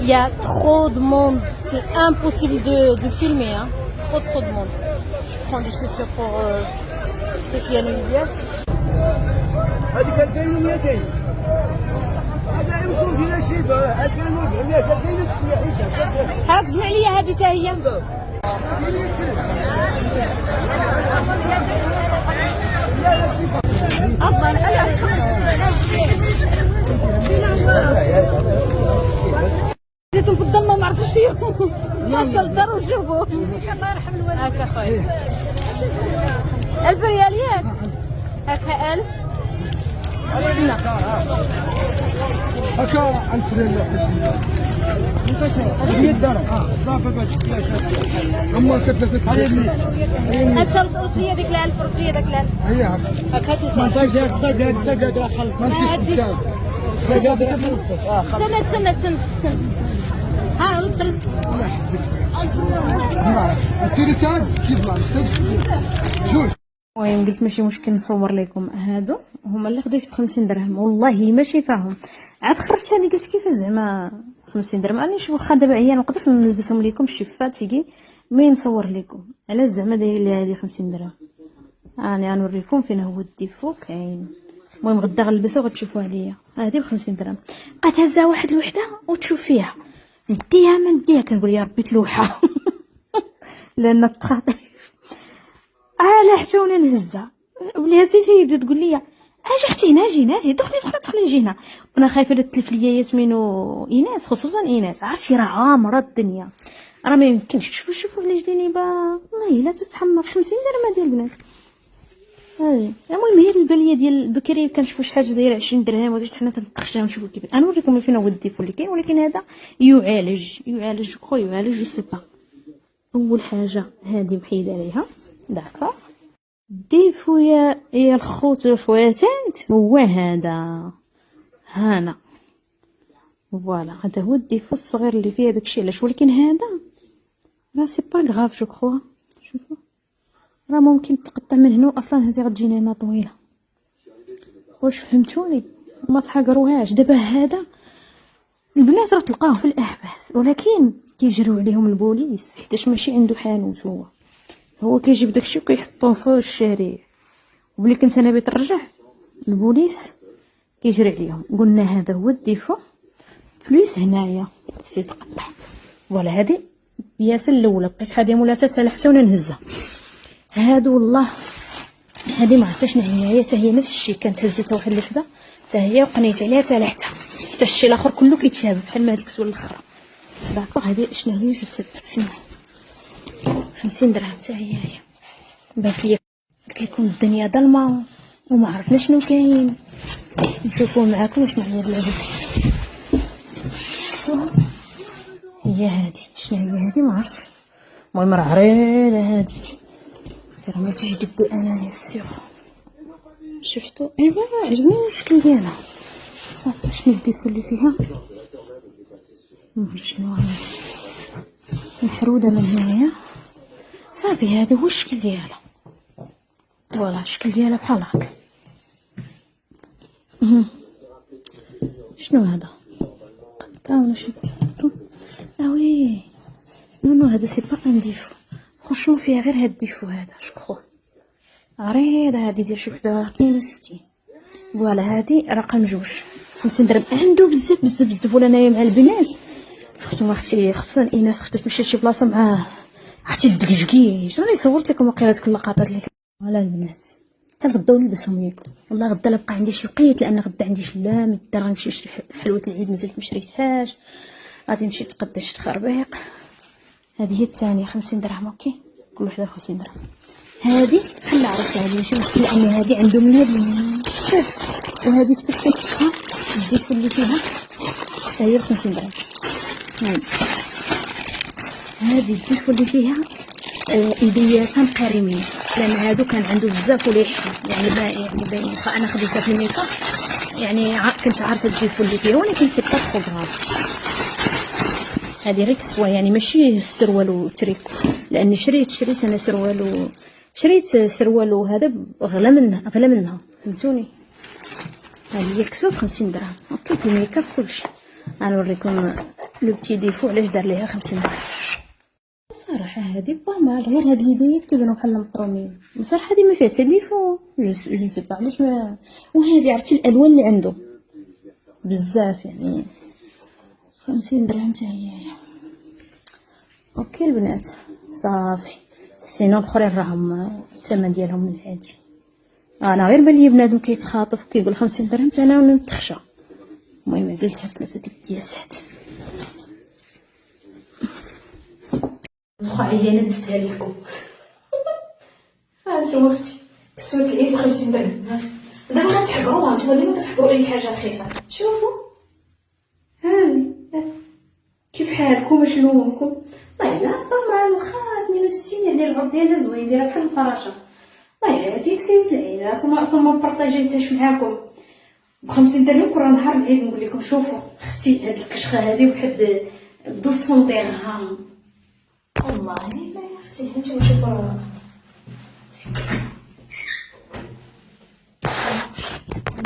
Il y a trop de monde, c'est impossible de filmer, hein. Trop de monde. Je prends des chaussures pour Sofiane Elias. هذيك 2200 هذا يمكن فينا شي 2400 2600 هاك جمع لي هذه حتى هي. جيتو في الضمه ما عرفتش فيهم. حتى للدار وشوفوا. الله يرحم الوالد. هاكا خويا 1000 ريال ياك هاكا 1000. هكا 1000 ريال هي الدار صافي باش اما كتلك انت الأوصية ديك 1000 ربية داك 1000 هي هكا هاكا صايب خلص ما نمشيش استنى ها رد الله يحفظك سيري تاعك كيف ما جوج. المهم قلت ماشي مشكل نصور لكم هادو هما اللي خديت ب50 درهم والله ما شايفاهم عاد خرجت هاني قلت كيفاش زعما 50 درهم راني نشوف واخا دابا عيان نقدرش نلبسهم لكم الشفات تيجي مي نصور لكم علاش زعما داير لي هذه 50 درهم راني غنوريكم فين هو الديفو كاين. المهم غدا غنلبسها وغتشوفوها ليا هذه ب50 درهم بقات هزها واحد الوحده وتشوف فيها نديها ما نديها كنقول يا ربي تلوحه لان التخاطيف على حتى وانا نهزها ولاتي تبدا تقول لي اجي اختي هنا اجي دخلي اجي هنا وانا خايفه لا تلف ليا ياسمين وايناس خصوصا ايناس عرفتي راه عامره الدنيا راه ما يمكنش شوفوا على جديني والله لا تتحمر 50 درهم ديال البنات هاي. المهم هي الباليه ديال بكري كنشوفوا شي حاجه دايره 20 درهم وديك حنا تنتخشها ونشوفوا كيف غنوريكم فين هو الديفو اللي كاين ولكن هذا يعالج جو سي با. اول حاجه هذه محيده عليها داكا ديفو يا الخوت والخواتات هو هذا هنا فوالا هذا هو الديفو الصغير اللي فيه داكشي علاش ولكن هذا راه سي با غاف جو كخوا شوفوا راه ممكن تقطع من هنا اصلا هذه غتجينا هنا طويله واش فهمتوني ما تحقروهاش. دابا هذا البنات راه تلقاوه في الاحباس ولكن كيجريو عليهم البوليس حيتاش ماشي عنده حانوت هو كيجيب داكشي وكيحطوه في الشارع وملي كنت انا بغيت نرجع البوليس كيجري عليهم. قلنا هذا هو الديفو بليس هنايا سي تقطع فوالا هذه بياسه الاولى بقيت حاديه مولاتها حتى حتى وانا نهزها هادو والله هذه ما عرفتش شنو هي حتى هي نفس الشيء كانت هزيتها واحد اللحظه حتى هي وقنيت عليها حتى لحتها حتى الشيء الاخر كله كيتشابه بحال ما هذيك السوله الاخرى داكوغ. هذه شنو هي جو سي با 50 درهم حتى هي بانت لي قلت لكم الدنيا ظلمه وما عرفنا شنو كاين نشوفوه معاكم شنو هي العجب. شفتوها هي هذه شنو هي هذه ما عرفتش المهم راه عريضه هذه راه ما تجيش قدي انايا السيخ شفتو ايوا عجبني الشكل ديالها صافي. شنو الديفو اللي فيها ما عرفت شنو هذا محروده من هنايا صافي. هذا هو الشكل ديالها فوالا الشكل ديالها بحال هكا. شنو هذا قطع ولا شدو وي نو هذا سي با ان ديفو فرانشمون فيها غير هاد الديفو هذا شكون عريضه هذه ديال شي وحده 62 فوالا هذه رقم 2 50 درهم. عنده بزاف ولا انايا مع البنات اختي خصوصا ايناس خصها تمشي لشي بلاصه معاه اختي الدقيقيش راني صورت لكم واقيلا ديك اللقطات اللي فوالا البنات حتى غدا نلبسهم لكم والله. غدا لا بقى عندي شي وقيت لان غدا عندي شلام الدار غنمشي نشري حلوه العيد مازلت ما شريتهاش غادي نمشي نتقدى شي تخربيق. هذه هي الثانيه 50 درهم اوكي كل وحده 50 درهم. هذه بحال العروسه هذه ماشي مشكل لان هذه عندهم من هذه وهذه فتحتها الديفو اللي فيها هي 50 درهم. هذه الديفو اللي فيها ايدياتها مقارمين لان هادو كان عنده بزاف ولا يحكي يعني باين انا خديتها في الميك اب يعني كنت عارفه الديفو اللي فيها ولكن سي با فوغراف. هذه غير كسوه يعني ماشي سروال وتريكو لاني شريت انا سروال وهذا غلا منها فهمتوني. هذه هي الكسوه ب50 درهم اوكي في الميك اب كلشي. غنوريكم لو بتي ديفو علاش دار ليها 50 درهم. صراحه هذه بامال، غير هاد اليديات كيبانو بحال مقرومين. بصراحه هذه ما فيهاش ديفو، جو سي با علاش ما. وهذه عرفتي الالوان اللي عنده بزاف يعني. 50 درهم حتى هي. اوكي البنات صافي. سينو الاخرين راهم الثمن ديالهم من الهادي. انا غير بان لي بنادم كيتخاطف وكيقول 50 درهم حتى انا نتخشى. المهم زلت هاد 3 الكياسات. واخا عيانه دزتها لكم. هانتوما اختي كسوه العيد ب 50 درهم. دابا غتحقروها نتوما اللي ما كتحقروا اي حاجه رخيصه. شوفوا هاني كيف حالكم شنوكم. والله الا مع واخا 62 يعني العرض ديالها زوين، دايره بحال الفراشه. والله الا هذيك كسوه العيد راكم ما بارطاجيتهاش معاكم ب 50 درهم. كل نهار العيد نقول لكم شوفوا اختي هاد الكشخه هذه بواحد 200 درهم. والله لا يا اختي هانتوما شوفوا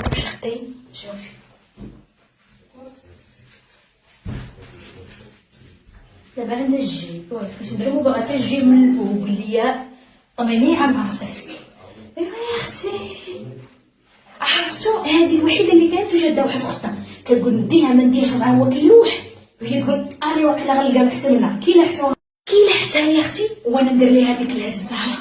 واش اختي. شوفي دابا عندها الجيب 50 درهم وباغا حتى الجيب من الفوق ليا طميميعه مع راساتك. ايوا يا اختي عرفتو هذه الوحيده اللي كانت وجاده واحد الخطه كتقول نديها ما نديهاش ومعاه هو كيلوح، وهي تقول الي واقيلا غنلقى احسن منها. كاينه حتى حتى يا اختي وانا ندير ليها ديك الهزاره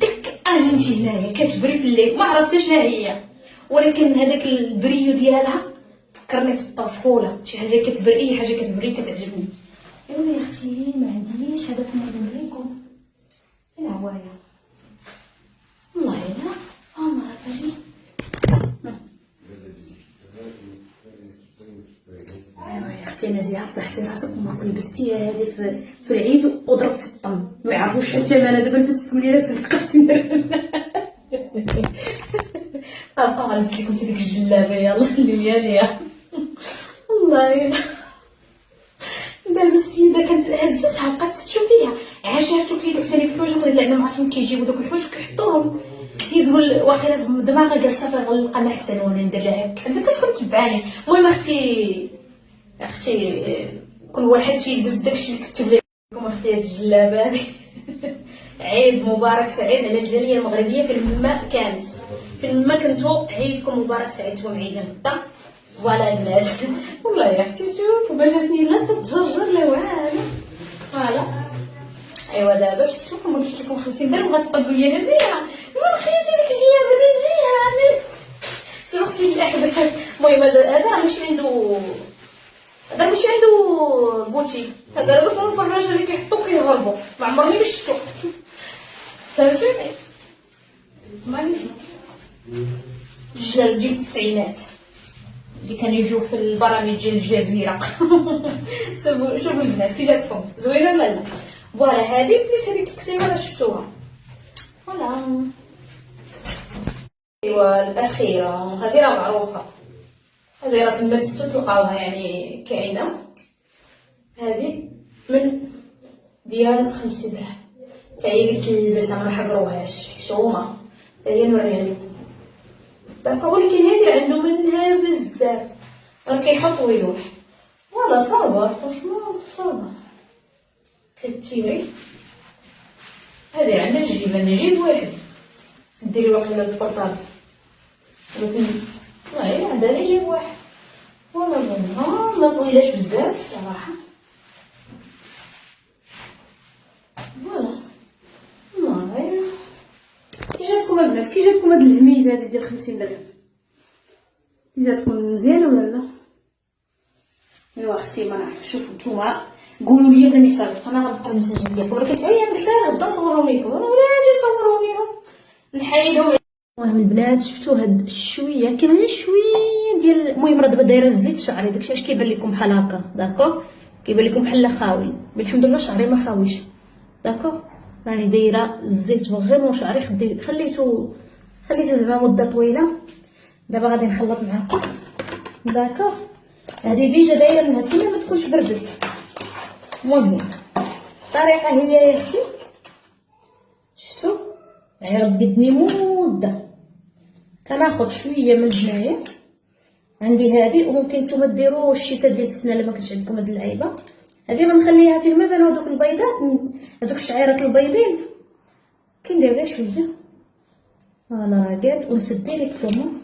ديك اجنتي هنايا كتبري في الليل ما عرفتش شنو هي، ولكن هذاك البريو ديالها فكرني في الطفوله. شي حاجه كتبري، اي حاجه كتبري كتعجبني. ايوا يا اختي ما عنديش هذاك نوريكم فين هوايا. والله الا انا كاجي يا اختي نزيهه فضحتي راسك وما لبستي هذه في العيد وضربتي الطم ما يعرفوش شحال ثمنها. دابا لبستكم ليها سلك 50 درهم. غنبقى غنلبس لكم ديك الجلابه يلا اللي ليا. والله الا دابا السيده كانت هزتها بقات تشوف فيها عاشاتو كيلوح ثاني في الوجه لان ما عرفتش كيجيبوا دوك الحوايج وكيحطوهم. هي تقول واقيلا في دماغها جالسه غنلقى ما احسن وانا ندير لها هكا. انت كتكون تبعاني. المهم اختي كل واحد تيلبس داكشي اللي كتب لكم. اختي هاد الجلابه هادي عيد مبارك سعيد على الجاليه المغربيه في الماء كانت. في الماء كنتو عيدكم مبارك سعيد. نتوما عيدين غدا فوالا البنات. والله يا اختي شوفوا ما جاتني لا تتجرجر لا والو. فوالا ايوا دابا شفتو كما قلت لكم 50 درهم غتبقى تقول لي نزيهه ما خليتي ديك الجلابه نزيهه سي اختي اللي احبك. المهم هذا ماشي عنده بوتي. هذا دوك الفراشه اللي كيحطو كيهربوا ما عمرني ما شفتو. فهمتوني ماني جلال ديال التسعينات اللي كانوا يجيو في البرامج ديال الجزيره. شوفوا البنات كي جاتكم زوينه ولا لا. فوالا هذه بليس هذيك الكسيوه راه شفتوها. فوالا ايوا الاخيره هذه راه معروفه. هذه راه في المدرسه تلقاوها يعني كاينه. هذه من ديال 50 درهم حتى هي قلت نلبسها ما نحقروهاش حشومه حتى هي نوريها لكم دابا. ولكن هذه عنده منها بزاف راه كيحط ويلوح. فوالا صابر فرشمون صابر كتيري. هذه عندها الجيب عندها جيب واحد ديري واقيلا البورطابل والله عندها لي جيب واحد. فوالا بونها ما طويلاش بزاف صراحه. فوالا والله كي جاتكم البنات كي جاتكم هاد الهميزه هادي ديال 50 درهم كي جاتكم مزيانه ولا لا. ايوا اختي ما نعرف. شوفوا نتوما قولوا لي بلي صافي انا غنبقى المساجين ديالكم راه كتعيا حتى غدا نصورهم لكم. انا ولا اجي نصورهم لكم نحيدهم. المهم البنات شفتوا هاد الشويه كاين غير شويه ديال. المهم راه دابا دايره الزيت شعري داكشي اش كيبان لكم بحال هكا داكوغ. كيبان لكم بحال خاوي بالحمد لله شعري ما خاويش داكوغ. راني دايره الزيت غير شعري خليته زعما مده طويله. دابا غادي نخلط معاكم داكوغ. هذه ديجا دايره منها تكون ما تكونش بردت. المهم الطريقه هي يا اختي شفتوا يعني راه بدتني مده كناخذ شويه من هنايا عندي هذه، وممكن نتوما ديروا الشتاء ديال السنه الا ما كانش عندكم هاد اللعيبه. هذه غنخليها في الماء بانوا هذوك البيضات، هذوك الشعيرات البيضين كندير غير شويه. فوالا راه قاد، ونسد ديريكتومون.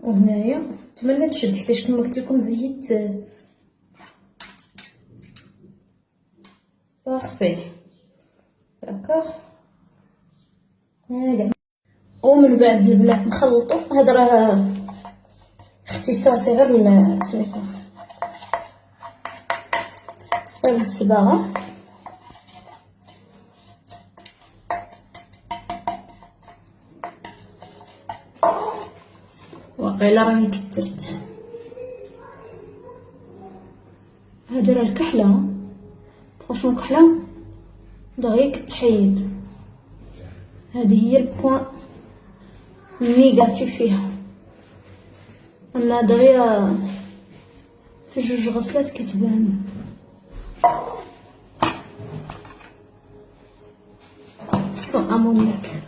وهنايا نتمنى تشد حيتاش كما قلت لكم زيت بارفي. داكوغ هذا. ومن بعد البنات نخلطو. هذا راه اختصاصي غير سميتو غير الصباغه. واقيلا راني كثرت. هذا راه الكحله فرانشمون كحله دغيا كتحيد. هذه هي البوان نيجاتيف فيها، انا دغيا في جوج غسلات كتبان. صون امونياك